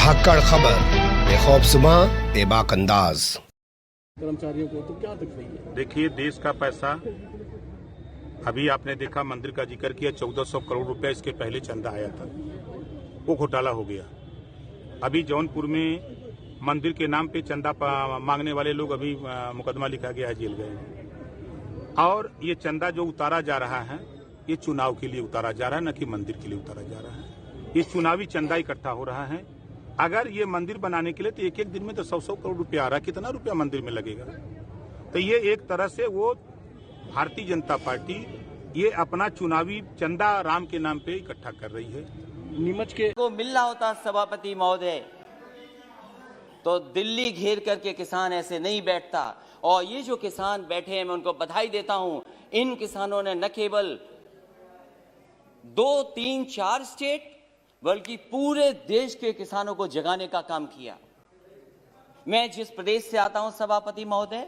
धाकड़ खबर बेखौफसमा बेबाक अंदाज। कर्मचारियों को तो क्या तकलीफ है? देखिए, देश का पैसा अभी आपने देखा, मंदिर का जिक्र किया, 1400 करोड़ रुपया इसके पहले चंदा आया था, वो घोटाला हो गया। अभी जौनपुर में मंदिर के नाम पे चंदा मांगने वाले लोग अभी मुकदमा लिखा गया है, जेल गए। और ये चंदा जो उतारा जा रहा है, ये चुनाव के लिए उतारा जा रहा है, न कि मंदिर के लिए उतारा जा रहा है। ये चुनावी चंदा इकट्ठा हो रहा है। अगर ये मंदिर बनाने के लिए तो एक एक दिन में तो 100-100 करोड़ रुपया आ रहा है, कितना रुपया मंदिर में लगेगा? तो ये एक तरह से वो भारतीय जनता पार्टी ये अपना चुनावी चंदा राम के नाम पे इकट्ठा कर रही है। नीमच के को मिलना होता सभापति महोदय तो दिल्ली घेर करके किसान ऐसे नहीं बैठता। और ये जो किसान बैठे हैं, मैं उनको बधाई देता हूं। इन किसानों ने न केवल 2, 3, 4 स्टेट बल्कि पूरे देश के किसानों को जगाने का काम किया। मैं जिस प्रदेश से आता हूं सभापति महोदय,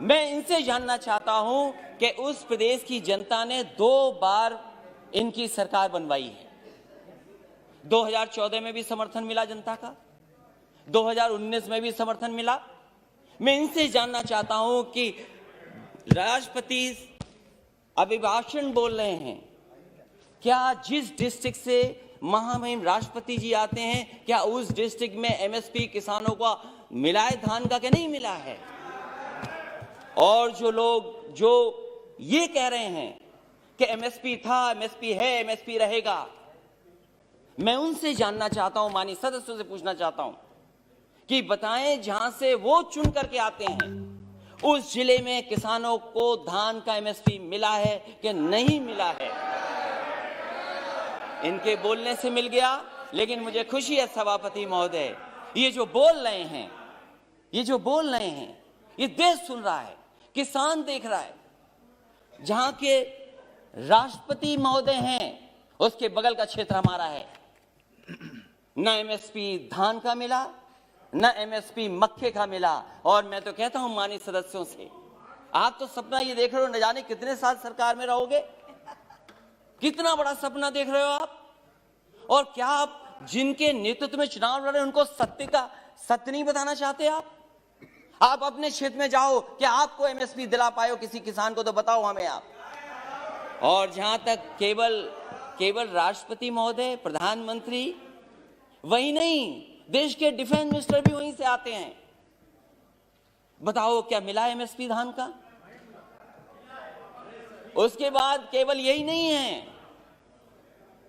मैं इनसे जानना चाहता हूं कि उस प्रदेश की जनता ने 2 बार इनकी सरकार बनवाई है। 2014 में भी समर्थन मिला जनता का, 2019 में भी समर्थन मिला। मैं इनसे जानना चाहता हूं कि राष्ट्रपति अभिभाषण बोल रहे हैं, क्या जिस डिस्ट्रिक्ट से महामहिम राष्ट्रपति जी आते हैं, क्या उस डिस्ट्रिक्ट में एमएसपी किसानों को मिला है धान का, क्या नहीं मिला है? और जो लोग जो ये कह रहे हैं कि एमएसपी था, एमएसपी है, एमएसपी रहेगा, मैं उनसे जानना चाहता हूं, माननीय सदस्यों से पूछना चाहता हूं कि बताएं जहां से वो चुन करके आते हैं, उस जिले में किसानों को धान का एमएसपी मिला है कि नहीं मिला है? इनके बोलने से मिल गया, लेकिन मुझे खुशी है सभापति महोदय, ये जो बोल रहे हैं, ये देश सुन रहा है, किसान देख रहा है। जहां के राष्ट्रपति महोदय हैं, उसके बगल का क्षेत्र हमारा है। न एमएसपी धान का मिला, न एमएसपी मक्के का मिला। और मैं तो कहता हूं माननीय सदस्यों से, आप तो सपना ये देख रहे हो, न जाने कितने साल सरकार में रहोगे, कितना बड़ा सपना देख रहे हो आप। और क्या आप जिनके नेतृत्व में चुनाव लड़ रहे हैं उनको सत्य नहीं बताना चाहते? आप अपने क्षेत्र में जाओ, क्या आपको एमएसपी दिला पाए हो किसी किसान को, तो बताओ हमें आप। और जहां तक केवल राष्ट्रपति महोदय, प्रधानमंत्री, वही नहीं, देश के डिफेंस मिनिस्टर भी वहीं से आते हैं। बताओ क्या मिला एमएसपी धान का? उसके बाद केवल यही नहीं है,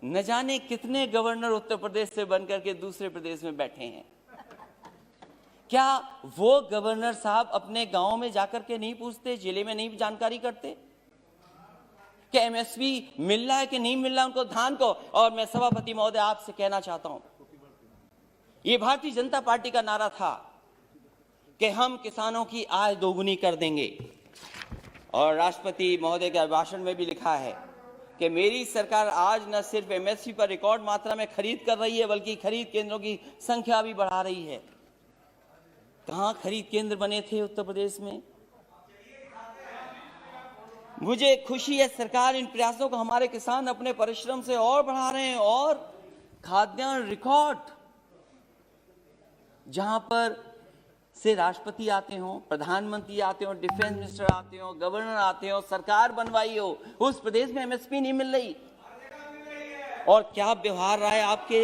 न जाने कितने गवर्नर उत्तर प्रदेश से बनकर के दूसरे प्रदेश में बैठे हैं। क्या वो गवर्नर साहब अपने गांव में जाकर के नहीं पूछते, जिले में नहीं जानकारी करते कि एमएसपी मिल रहा है कि नहीं मिल रहा उनको धान को? और मैं सभापति महोदय आपसे कहना चाहता हूं, ये भारतीय जनता पार्टी का नारा था कि हम किसानों की आय दोगुनी कर देंगे। और राष्ट्रपति महोदय के भाषण में भी लिखा है कि मेरी सरकार आज न सिर्फ एमएसपी पर रिकॉर्ड मात्रा में खरीद कर रही है, बल्कि खरीद केंद्रों की संख्या भी बढ़ा रही है। कहां खरीद केंद्र बने थे उत्तर प्रदेश में? मुझे खुशी है सरकार इन प्रयासों को, हमारे किसान अपने परिश्रम से और बढ़ा रहे हैं। और खाद्यान्न रिकॉर्ड, जहां पर से राष्ट्रपति आते हो, प्रधानमंत्री आते हो, डिफेंस मिनिस्टर आते हो, गवर्नर आते हो, सरकार बनवाई हो, उस प्रदेश में एमएसपी नहीं मिल रही। और क्या व्यवहार रहा है आपके,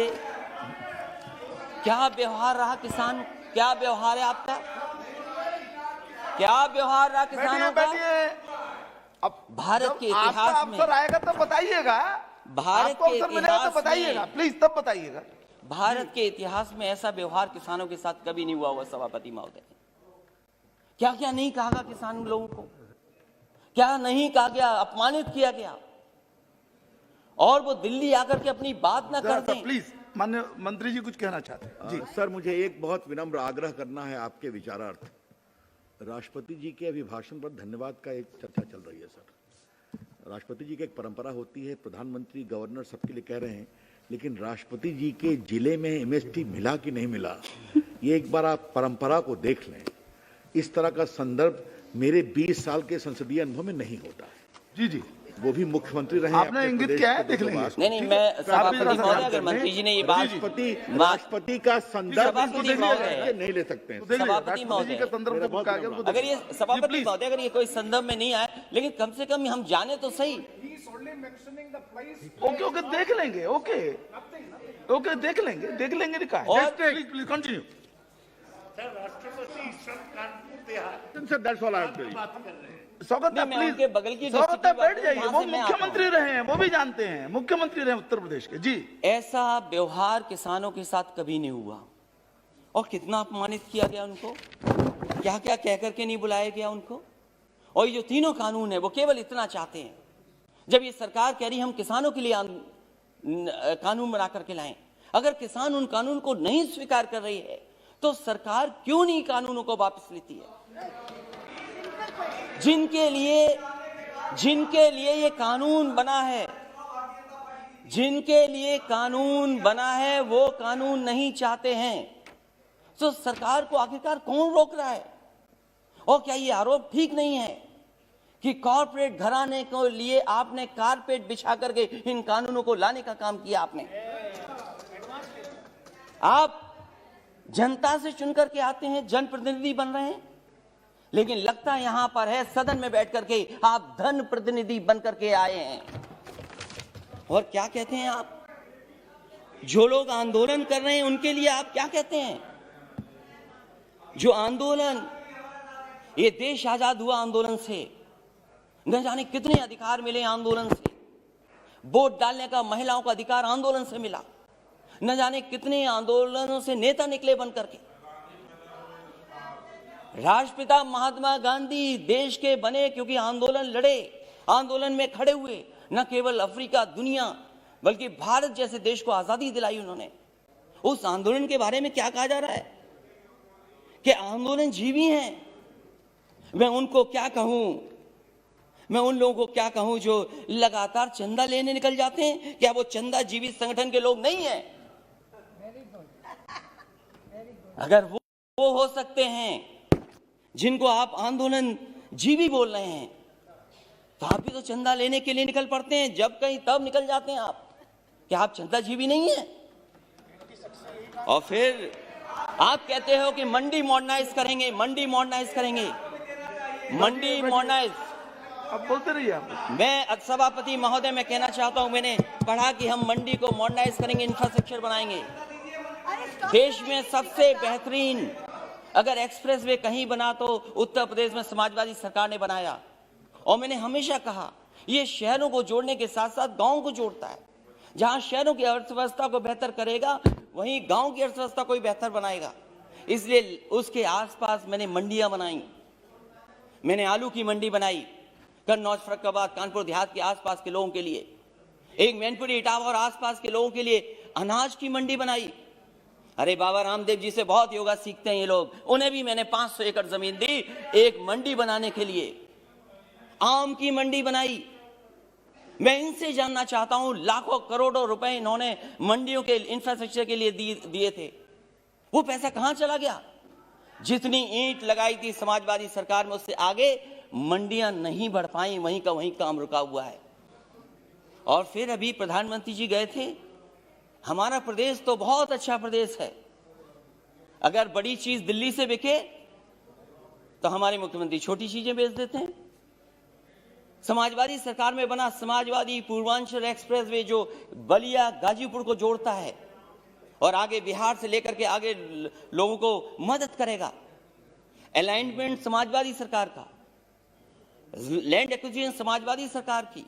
क्या व्यवहार रहा किसान, क्या व्यवहार है आपका, क्या व्यवहार रहा किसानों का? अब भारत के इतिहास में अवसर आएगा तब बताइएगा, भारत के इतिहास तो बताइएगा, प्लीज तब बताइएगा। भारत के इतिहास में ऐसा व्यवहार किसानों के साथ कभी नहीं हुआ सभापति महोदय। क्या क्या नहीं कहा गया किसान लोगों को, क्या नहीं कहा गया, अपमानित किया गया, और वो दिल्ली आकर के अपनी बात ना करते। प्लीज माननीय मंत्री जी कुछ कहना चाहते हैं? जी सर, मुझे एक बहुत विनम्र आग्रह करना है आपके विचारार्थ। राष्ट्रपति जी के अभिभाषण पर धन्यवाद का एक चर्चा चल रही है सर। राष्ट्रपति जी की एक परंपरा होती है, प्रधानमंत्री, गवर्नर सबके लिए कह रहे हैं, लेकिन राष्ट्रपति जी के जिले में एमएसपी मिला कि नहीं मिला, ये एक बार आप परंपरा को देख लें। इस तरह का संदर्भ मेरे 20 साल के संसदीय अनुभव में नहीं होता है। जी जी, वो भी मुख्यमंत्री रहे। आपने अपने इंगित प्रदेश किया है, के देख लेंगे। दूतावास। नहीं, मैं सभापति महोदय, अगर मंत्री जी ने ये बात, राष्ट्रपति का संदर्भ सभापति महोदय नहीं ले सकते हैं। सभापति महोदय, अगर ये सभापति महोदय अगर ये कोई संदर्भ में नहीं आए, लेकिन कम से कम हम जाने तो सही। ओके ओके, देख लेंगे। ओके ओके, देख लेंगे लिखा है। और प्लीज कंटिन्यू। स्वागत है, मैं उनके बगल की स्वागत है, डिस्ट्रिक्ट बैठ जाइए। वहां वो से मैं आता हूं। मुख्यमंत्री रहे हैं, वो भी जानते हैं, मुख्यमंत्री रहे उत्तर प्रदेश के। जी, ऐसा व्यवहार किसानों के साथ कभी नहीं हुआ, और कितना अपमानित किया गया उनको, क्या क्या कह करके नहीं बुलाया गया उनको। और ये जो तीनों कानून है वो केवल इतना चाहते हैं, जब ये सरकार कह रही हम किसानों के लिए कानून बना करके लाएं, अगर किसान उन कानून को नहीं स्वीकार कर रही है तो सरकार क्यों नहीं कानूनों को वापस लेती है? जिनके लिए ये कानून बना है, जिनके लिए कानून बना है वो कानून नहीं चाहते हैं, तो सरकार को आखिरकार कौन रोक रहा है? और क्या ये आरोप ठीक नहीं है कि कॉर्पोरेट घराने को लिए आपने कारपेट बिछा करके इन कानूनों को लाने का काम किया? आप जनता से चुनकर के आते हैं, जनप्रतिनिधि बन रहे हैं, लेकिन लगता यहां पर है सदन में बैठ करके आप धन प्रतिनिधि बन करके आए हैं। और क्या कहते हैं आप? जो लोग आंदोलन कर रहे हैं उनके लिए आप क्या कहते हैं? जो आंदोलन, ये देश आजाद हुआ आंदोलन से, न जाने कितने अधिकार मिले आंदोलन से। वोट डालने का महिलाओं का अधिकार आंदोलन से मिला, न जाने कितने आंदोलनों से नेता निकले बन करके। राष्ट्रपिता महात्मा गांधी देश के बने क्योंकि आंदोलन लड़े, आंदोलन में खड़े हुए, न केवल अफ्रीका, दुनिया, बल्कि भारत जैसे देश को आजादी दिलाई उन्होंने। उस आंदोलन के बारे में क्या कहा जा रहा है कि आंदोलन जीवी हैं। मैं उनको क्या कहूं, मैं उन लोगों को क्या कहूं जो लगातार चंदा लेने निकल जाते हैं? क्या वो चंदा जीवी संगठन के लोग नहीं हैं? अगर वो हो सकते हैं जिनको आप आंदोलन जीवी बोल रहे हैं, तो आप भी तो चंदा लेने के लिए निकल पड़ते हैं, जब कहीं तब निकल जाते हैं आप। क्या आप चंदा जीवी नहीं है? और फिर आप कहते हो कि मंडी मॉडर्नाइज करेंगे, मंडी मॉडर्नाइज करेंगे, मंडी मॉडर्नाइज। अब बोलते रहिए आप। मैं सभापति महोदय मैं कहना चाहता हूं, मैंने पढ़ा कि हम मंडी को मॉडर्नाइज करेंगे, इंफ्रास्ट्रक्चर बनाएंगे। देश में सबसे बेहतरीन अगर एक्सप्रेस वे कहीं बना तो उत्तर प्रदेश में समाजवादी सरकार ने बनाया। और मैंने हमेशा कहा ये शहरों को जोड़ने के साथ साथ गांव को जोड़ता है। जहां शहरों की अर्थव्यवस्था को बेहतर करेगा, वहीं गांव की अर्थव्यवस्था को भी बेहतर बनाएगा। इसलिए उसके आसपास मैंने मंडियां बनाई। मैंने आलू की मंडी बनाई कन्नौज, फर्रुखाबाद, कानपुर देहात के आसपास के लोगों के लिए। एक मैनपुरी, इटावा और आसपास के लोगों के लिए अनाज की मंडी बनाई। अरे बाबा रामदेव जी से बहुत योगा सीखते हैं ये लोग, उन्हें भी मैंने 500 एकड़ जमीन दी एक मंडी बनाने के लिए। आम की मंडी बनाई। मैं इनसे जानना चाहता हूं, लाखों करोड़ों रुपए इन्होंने मंडियों के इंफ्रास्ट्रक्चर के लिए दिए थे, वो पैसा कहां चला गया? जितनी ईंट लगाई थी समाजवादी सरकार में, उससे आगे मंडियां नहीं बढ़ पाई, वहीं का वहीं काम रुका हुआ है। और फिर अभी प्रधानमंत्री जी गए थे। हमारा प्रदेश तो बहुत अच्छा प्रदेश है। अगर बड़ी चीज दिल्ली से बिके तो हमारे मुख्यमंत्री छोटी चीजें बेच देते हैं। समाजवादी सरकार में बना समाजवादी पूर्वांचल एक्सप्रेसवे जो बलिया गाजीपुर को जोड़ता है और आगे बिहार से लेकर के आगे लोगों को मदद करेगा। अलाइनमेंट समाजवादी सरकार का, लैंड एक्विजिशन समाजवादी सरकार की,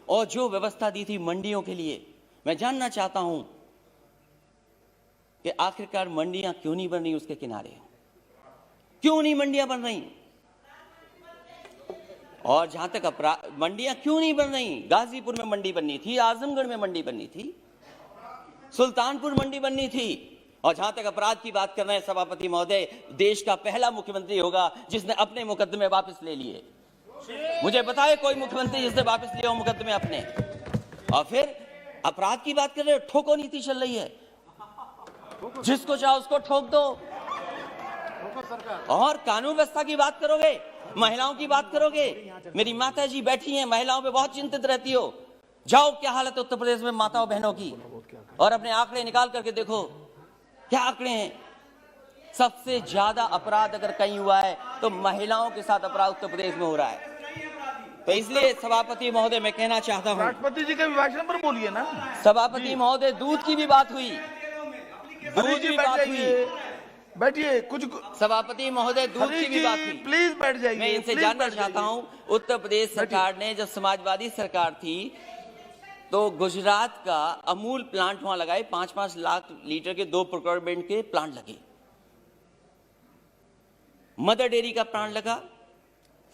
और जो व्यवस्था दी थी मंडियों के लिए। मैं जानना चाहता हूं कि आखिरकार मंडियां क्यों नहीं बन रही उसके किनारे? क्यों नहीं मंडियां बन रही? और जहां तक मंडियां क्यों नहीं बन रही? गाजीपुर में मंडी बननी थी, आजमगढ़ में मंडी बननी थी, सुल्तानपुर मंडी बननी थी। और जहां तक अपराध की बात कर रहे हैं सभापति महोदय, देश का पहला मुख्यमंत्री होगा जिसने अपने मुकदमे वापस ले लिए। मुझे बताए कोई मुख्यमंत्री जिसने वापस लिया हो मुकदमे अपने। और फिर अपराध की बात कर रहे हो, ठोको नीति चल रही है, जिसको चाहो उसको ठोक दो। और कानून व्यवस्था की बात करोगे, महिलाओं की बात करोगे? मेरी माता जी बैठी हैं, महिलाओं पे बहुत चिंतित रहती हो। जाओ, क्या हालत है उत्तर प्रदेश में माताओं बहनों की, और अपने आंकड़े निकाल करके देखो क्या आंकड़े हैं। सबसे ज्यादा अपराध अगर कहीं हुआ है तो महिलाओं के साथ अपराध उत्तर प्रदेश में हो रहा है। तो इसलिए सभापति महोदय मैं कहना चाहता हूं, राष्ट्रपति जी के अभिभाषण पर बोलिए ना। सभापति महोदय दूध की भी बात हुई, दूध की बात हुई। बैठिए, कुछ सभापति महोदय दूध की भी बात हुई। प्लीज बैठ जाइए। मैं इनसे जानना चाहता हूं, उत्तर प्रदेश सरकार ने, जब समाजवादी सरकार थी तो गुजरात का अमूल प्लांट वहां लगाए, 5-5 लाख लीटर के 2 प्रोक्योरमेंट के प्लांट लगे। मदर डेयरी का प्लांट लगा,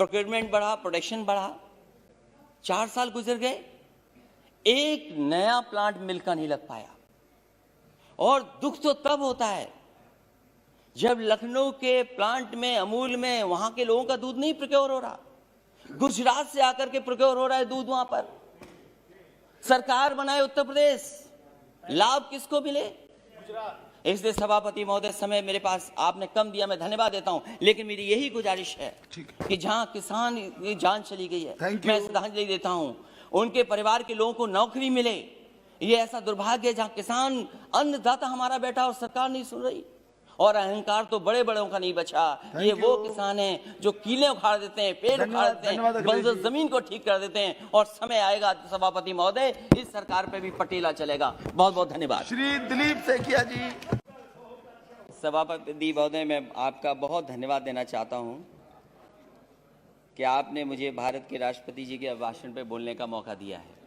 प्रोक्योरमेंट बढ़ा, प्रोडक्शन बढ़ा। 4 साल गुजर गए, एक नया प्लांट मिल का नहीं लग पाया। और दुख तो तब होता है जब लखनऊ के प्लांट में, अमूल में, वहां के लोगों का दूध नहीं प्रोक्योर हो रहा, गुजरात से आकर के प्रोक्योर हो रहा है दूध। वहां पर सरकार बनाए उत्तर प्रदेश, लाभ किसको मिले? इसलिए सभापति महोदय, समय मेरे पास आपने कम दिया, मैं धन्यवाद देता हूं, लेकिन मेरी यही गुजारिश है कि जहां किसान की जान चली गई है, मैं श्रद्धांजलि देता हूं, उनके परिवार के लोगों को नौकरी मिले। ये ऐसा दुर्भाग्य है जहां किसान अन्नदाता हमारा बैठा और सरकार नहीं सुन रही। और अहंकार तो बड़े बड़ों का नहीं बचा। ये वो किसान हैं जो कीले उखाड़ देते हैं, पेड़ उखाड़ देते हैं, बंजर जमीन को ठीक कर देते हैं। और समय आएगा सभापति महोदय, इस सरकार पे भी पटेला चलेगा। बहुत बहुत धन्यवाद। श्री दिलीप सैकिया जी। सभापति महोदय, मैं आपका बहुत धन्यवाद देना चाहता हूं कि आपने मुझे भारत के राष्ट्रपति जी के भाषण पे बोलने का मौका दिया है।